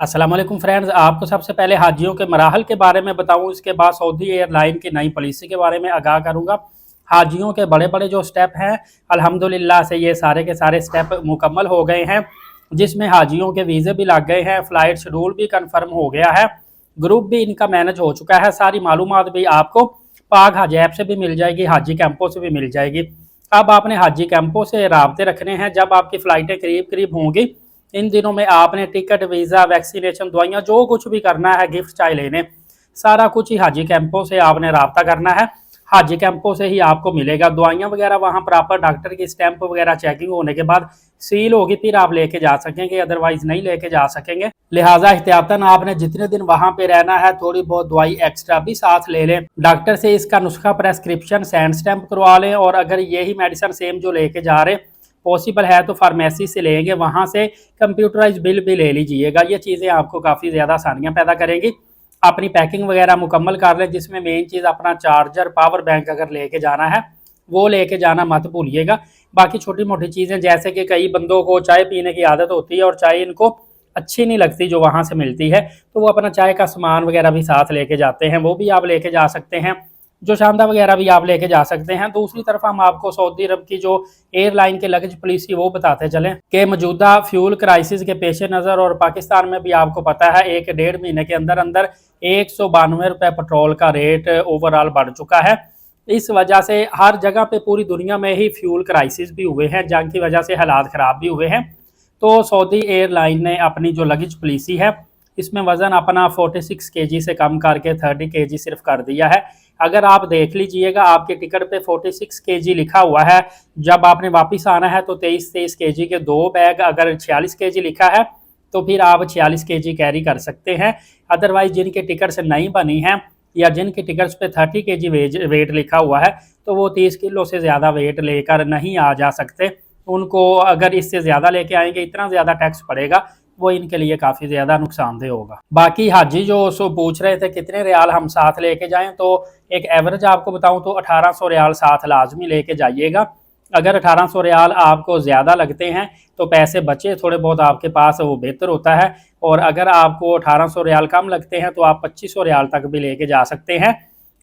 अस्सलाम वालेकुम फ्रेंड्स, आपको सबसे पहले हाजियों के मराहल के बारे में बताऊं, इसके बाद सऊदी एयरलाइन की नई पॉलिसी के बारे में आगाह करूंगा। हाजियों के बड़े बड़े जो स्टेप हैं, अल्हम्दुलिल्लाह से ये सारे के सारे स्टेप मुकम्मल हो गए हैं, जिसमें हाजियों के वीज़े भी लग गए हैं, फ़्लाइट शेड्यूल भी कन्फर्म हो गया है, ग्रुप भी इनका मैनेज हो चुका है। सारी मालूमात भी आपको पाक हज ऐप से भी मिल जाएगी, हाजी कैंपों से भी मिल जाएगी। अब आपने हाजी कैंपों से राब्ते रखने हैं। जब आपकी फ़्लाइटें करीब करीब होंगी, इन दिनों में आपने टिकट, वीज़ा, वैक्सीनेशन, दवाइयाँ, जो कुछ भी करना है, गिफ्ट चाहे लेने, सारा कुछ ही हाजी कैंपों से आपने राब्ता करना है। हाजी कैंपों से ही आपको मिलेगा। दवाइयाँ वगैरह वहाँ प्रॉपर डॉक्टर की स्टैंप वगैरह चेकिंग होने के बाद सील होगी, फिर आप लेके जा सकेंगे, अदरवाइज नहीं लेके जा सकेंगे। लिहाजा एहतियातन आपने जितने दिन वहाँ पे रहना है, थोड़ी बहुत दवाई एक्स्ट्रा भी साथ ले लें। डॉक्टर से इसका नुस्खा, प्रेस्क्रिप्शन, सैंड स्टैंप करवा लें। और अगर यही मेडिसिन सेम जो लेके जा रहे पॉसिबल है तो फार्मेसी से लेंगे, वहाँ से कंप्यूटराइज बिल भी ले लीजिएगा। ये चीज़ें आपको काफ़ी ज़्यादा आसानियाँ पैदा करेंगी। अपनी पैकिंग वगैरह मुकम्मल कर लें, जिसमें मेन चीज़ अपना चार्जर, पावर बैंक अगर लेके जाना है वो लेके जाना मत भूलिएगा। बाकी छोटी मोटी चीज़ें, जैसे कि कई बंदों को चाय पीने की आदत होती है और चाय इनको अच्छी नहीं लगती जो वहाँ से मिलती है, तो वो अपना चाय का सामान वगैरह भी साथ लेके जाते हैं, वो भी आप लेके जा सकते हैं। जो शानदा वगैरह भी आप लेके जा सकते हैं। दूसरी तरफ हम आपको सऊदी अरब की जो एयरलाइन के लगेज पॉलिसी वो बताते चलें कि मौजूदा फ्यूल क्राइसिस के पेश नज़र, और पाकिस्तान में भी आपको पता है 1-1.5 महीने के अंदर अंदर 192 रुपये पेट्रोल का रेट ओवरऑल बढ़ चुका है। इस वजह से हर जगह पे पूरी दुनिया में ही फ्यूल क्राइसिस भी हुए हैं, जंग की वजह से हालात ख़राब भी हुए हैं। तो सऊदी एयरलाइन ने अपनी जो लगेज पॉलिसी है, इसमें वज़न अपना 46 kg से कम करके 30 kg सिर्फ कर दिया है। अगर आप देख लीजिएगा, आपके टिकट पे 46 kg लिखा हुआ है, जब आपने वापस आना है तो 23-23 kg के 2 बैग। अगर 46 kg लिखा है तो फिर आप 46 kg कैरी कर सकते हैं। अदरवाइज जिनके टिकट्स नहीं बनी हैं या जिनके टिकट्स पे 30 kg वेट लिखा हुआ है, तो वो 30 किलो से ज़्यादा वेट लेकर नहीं आ जा सकते। उनको अगर इससे ज़्यादा लेके आएंगे, इतना ज़्यादा टैक्स पड़ेगा, वो इनके लिए काफ़ी ज़्यादा नुकसानदेह होगा। बाकी हाजी जो सो पूछ रहे थे कितने रियाल हम साथ लेके जाएं, तो एक एवरेज आपको बताऊं तो 1800 रियाल साथ लाजमी लेके जाइएगा। अगर 1800 रियाल आपको ज़्यादा लगते हैं तो पैसे बचे थोड़े बहुत आपके पास, वो बेहतर होता है। और अगर आपको 1800 रियाल कम लगते हैं तो आप 2500 रियाल तक भी लेके जा सकते हैं।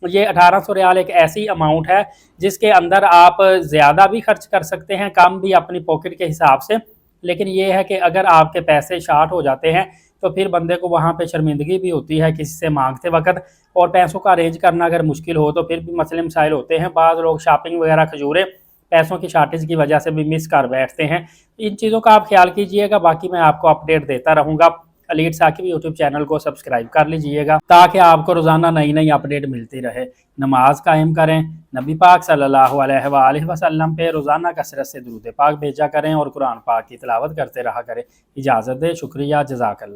ये 1800 रियाल एक ऐसी अमाउंट है जिसके अंदर आप ज़्यादा भी खर्च कर सकते हैं, कम भी अपनी पॉकेट के हिसाब से। लेकिन ये है कि अगर आपके पैसे शार्ट हो जाते हैं तो फिर बंदे को वहाँ पे शर्मिंदगी भी होती है किसी से मांगते वक्त, और पैसों का अरेंज करना अगर मुश्किल हो तो फिर भी मसले मसाइल होते हैं। बाद लोग शॉपिंग वगैरह खजूरें पैसों की शार्टेज की वजह से भी मिस कर बैठते हैं। इन चीज़ों का आप ख्याल कीजिएगा। बाकी मैं आपको अपडेट देता रहूँगा। एलीट साकिब यूट्यूब चैनल को सब्सक्राइब कर लीजिएगा ताकि आपको रोज़ाना नई नई अपडेट मिलती रहे। नमाज कायम करें, नबी पाक सल्लल्लाहु अलैहि वसल्लम पे रोज़ाना कसरत से दुरूद पाक भेजा करें और कुरान पाक की तिलावत करते रहा करें। इजाज़त दे, शुक्रिया, जज़ाकल्लाह।